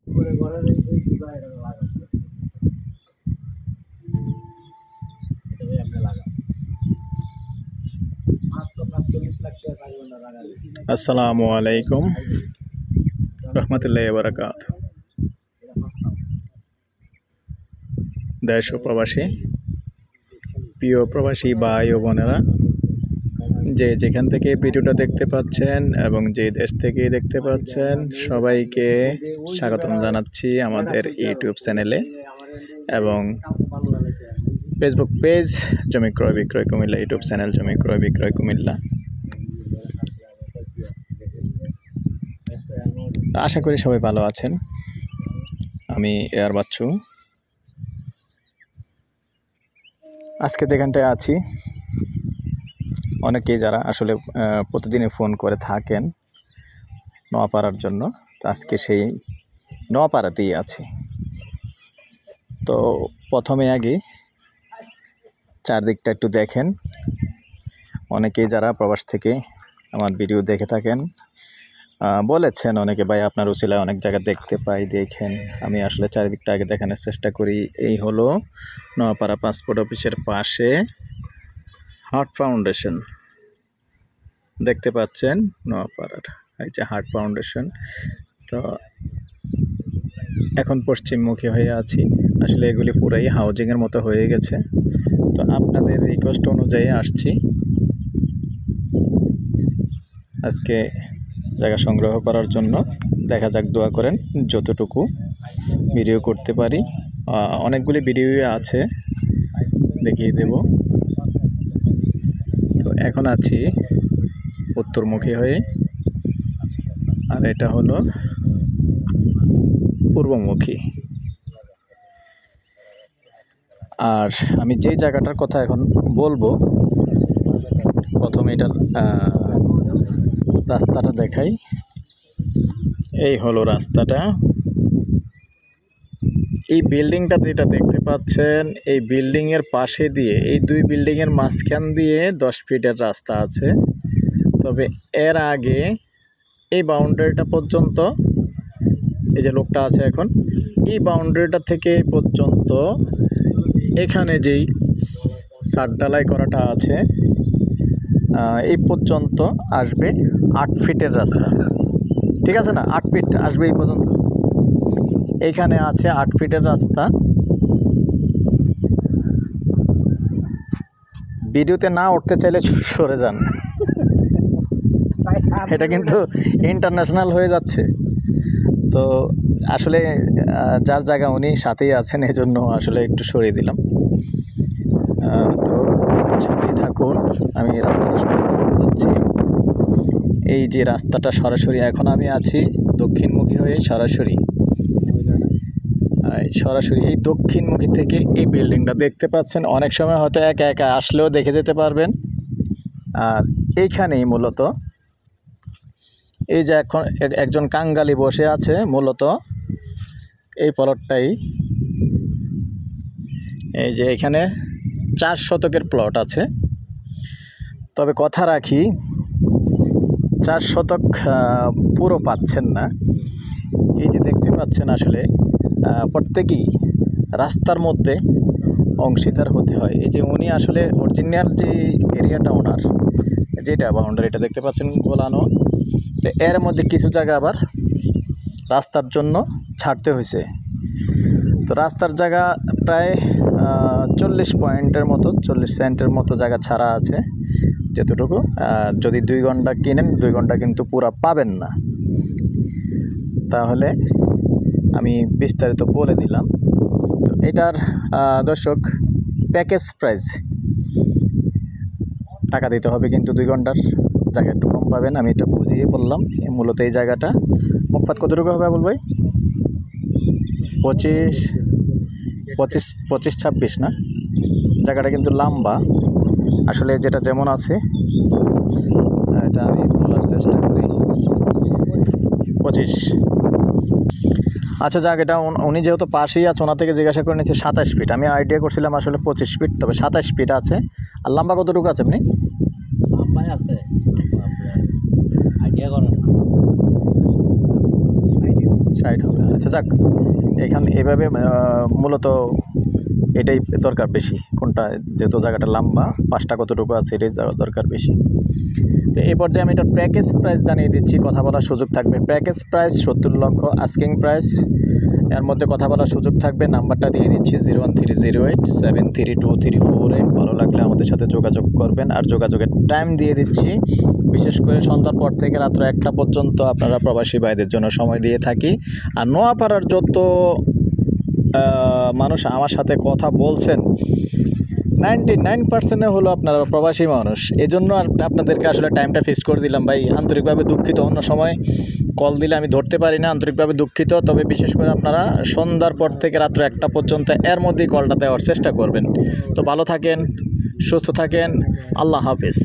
করে ঘরের এই দুটো এটা লাগাবো, এটাকে আমরা লাগাবো মাত্র ৪৭ লাখ টাকা লাগবে না লাগালে। আসসালামু আলাইকুম রহমতুল্লাহি ওয়া বারাকাতুহু। দেশ ও প্রবাসী, প্রিয় প্রবাসী ভাই ও বোনেরা, যে যেখান থেকে ভিডিওটা দেখতে পাচ্ছেন এবং যে দেশ থেকে দেখতে পাচ্ছেন, সবাইকে স্বাগতম জানাচ্ছি আমাদের ইউটিউব চ্যানেলে এবং ফেসবুক পেজ জমি ক্রয় বিক্রয় কুমিল্লা, ইউটিউব চ্যানেল জমি ক্রয় বিক্রয় কুমিল্লা। আশা করি সবাই ভালো আছেন। আমি এয়ার বাচ্চু। আজকে যেখানটায় আছি, অনেকেই যারা আসলে প্রতিদিনই ফোন করে থাকেন নোয়াপাড়ার জন্য, তো আজকে সেই নোয়াপাড়াতেই আছি। তো প্রথমে আগে চারদিকটা একটু দেখেন। অনেকেই যারা প্রবাস থেকে আমার ভিডিও দেখে থাকেন বলেছেন অনেকে, ভাই আপনার উসিলায় অনেক জায়গা দেখতে পাই, দেখেন। আমি আসলে চারিদিকটা আগে দেখানোর চেষ্টা করি। এই হলো নোয়াপাড়া পাসপোর্ট অফিসের পাশে হার্ট ফাউন্ডেশন, দেখতে পাচ্ছেন নোয়াপাড়ার এই যে হার্ট ফাউন্ডেশন। তো এখন পশ্চিমমুখী হয়ে আছি। আসলে এগুলি পুরাই হাউজিংয়ের মতো হয়ে গেছে। তো আপনাদের রিকোয়েস্ট অনুযায়ী আসছি। আজকে জায়গা সংগ্রহ করার জন্য, দেখা যাক, দোয়া করেন যতটুকু ভিডিও করতে পারি। অনেকগুলি ভিডিও আছে, দেখিয়ে দেব। তো এখন আছি উত্তরমুখী হয়ে, আর এটা হলো পূর্বমুখী। আর আমি যেই জায়গাটার কথা এখন বলবো, প্রথমে এটার রাস্তাটা দেখাই। এই হলো রাস্তাটা। এই বিল্ডিংটা যেটা দেখতে পাচ্ছেন, এই বিল্ডিংয়ের পাশে দিয়ে, এই দুই বিল্ডিংয়ের মাঝখান দিয়ে 10 ফিটের রাস্তা আছে। তবে এর আগে এই বাউন্ডারিটা পর্যন্ত, এই যে লোকটা আছে এখন, এই বাউন্ডারিটা থেকে পর্যন্ত এখানে যেই ছাদ ঢালাই করাটা আছে, এই পর্যন্ত আসবে 8 ফিটের রাস্তা। ঠিক আছে না? 8 ফিট আসবে এই পর্যন্ত। এইখানে আছে 8 ফিটের রাস্তা। ভিডিওতে না উঠতে চাইলে সরে যান, এটা কিন্তু ইন্টারন্যাশনাল হয়ে যাচ্ছে। তো আসলে যার জায়গা উনি সাথেই আছেন, এই জন্য আসলে একটু সরিয়ে দিলাম। তো সাথেই থাকুন, আমি রাস্তাটা শুরু যাচ্ছি। এই যে রাস্তাটা সরাসরি, এখন আমি আছি দক্ষিণমুখী হয়ে সরাসরি এই দক্ষিণমুখী থেকে এই বিল্ডিংটা দেখতে পাচ্ছেন। অনেক সময় হয়তো একা একা আসলেও দেখে যেতে পারবেন। আর এইখানেই মূলত এই যে এখন একজন কাঙ্গালি বসে আছে, মূলত এই প্লটটাই। এই যে এখানে 4 শতকের প্লট আছে। তবে কথা রাখি, 4 শতক পুরো পাচ্ছেন না। এই যে দেখতে পাচ্ছেন, আসলে প্রত্যেকেই রাস্তার মধ্যে অংশীদার হতে হয়। এই যে উনি আসলে অরিজিনাল যে এরিয়াটা ওনার, যেটা বাউন্ডারিটা দেখতে পাচ্ছেন গোলানো, তো এর মধ্যে কিছু জায়গা আবার রাস্তার জন্য ছাড়তে হয়েছে। তো রাস্তার জায়গা প্রায় 40 পয়েন্টের মতো, 40 সেন্টের মতো জায়গা ছাড়া আছে। যতটুকু, যদি 2 ঘন্টা কিনেন, 2 ঘন্টা কিন্তু পুরা পাবেন না। তাহলে আমি বিস্তারিত বলে দিলাম। তো এটার দর্শক প্যাকেজ প্রাইস, টাকা দিতে হবে, কিন্তু 2 ঘন্টার জায়গা একটু কম পাবেন। আমি এটা বুঝিয়ে বললাম। মূলত এই জায়গাটা মুখপাত কতটুকু হবে বল ভাই? 25-26 না, জায়গাটা কিন্তু লম্বা। আসলে যেটা যেমন আছে, এটা আমি বলার চেষ্টা করি। 25। আচ্ছা যাক, এটা উনি যেহেতু পাশেই আছে, ওনা থেকে জিজ্ঞাসা করে নিয়েছি 27 ফিট। আমি আইডিয়া করছিলাম আসলে 25 ফিট, তবে 27 ফিট আছে। আর লম্বা কতটুকু আছে আপনি? লম্বাই আছে, আইডিয়া করেন 60 হবে। হচ্ছে। যাক, এখানে এভাবে মূলত এটাই দরকার বেশি, কোনটা যেহেতু জায়গাটা লম্বা, 5টা কতটুকু আছে এটাই দরকার বেশি। তো এই পর্যায়ে আমি এটা প্যাকেজ প্রাইস জানিয়ে দিচ্ছি, কথা বলার সুযোগ থাকবে। প্যাকেজ প্রাইস 70 লক্ষ আস্কিং প্রাইস, এর মধ্যে কথা বলার সুযোগ থাকবে। নাম্বারটা দিয়ে দিচ্ছি 01308732348। ভালো লাগলে আমাদের সাথে যোগাযোগ করবেন। আর যোগাযোগের টাইম দিয়ে দিচ্ছি, বিশেষ করে সন্ধ্যার পর থেকে রাত্র 1টা পর্যন্ত আপনারা প্রবাসী ভাইদের জন্য সময় দিয়ে থাকি। আর নোয়াপাড়ার যত মানুষ আমার সাথে কথা বলছেন 99% হলো আপনারা প্রবাসী মানুষ। এই জন্য আপনাদেরকে আসলে টাইমটা ফিক্স করে দিলাম ভাই। আন্তরিকভাবে দুঃখিত, অন্য সময় কল দিলে আমি ধরতে পারি না, আন্তরিকভাবে দুঃখিত। তবে বিশেষ করে আপনারা সন্ধ্যার পর থেকে রাত্র 1টা পর্যন্ত এর মধ্যেই কলটা দেওয়ার চেষ্টা করবেন। তো ভালো থাকেন, সুস্থ থাকেন, আল্লাহ হাফেজ।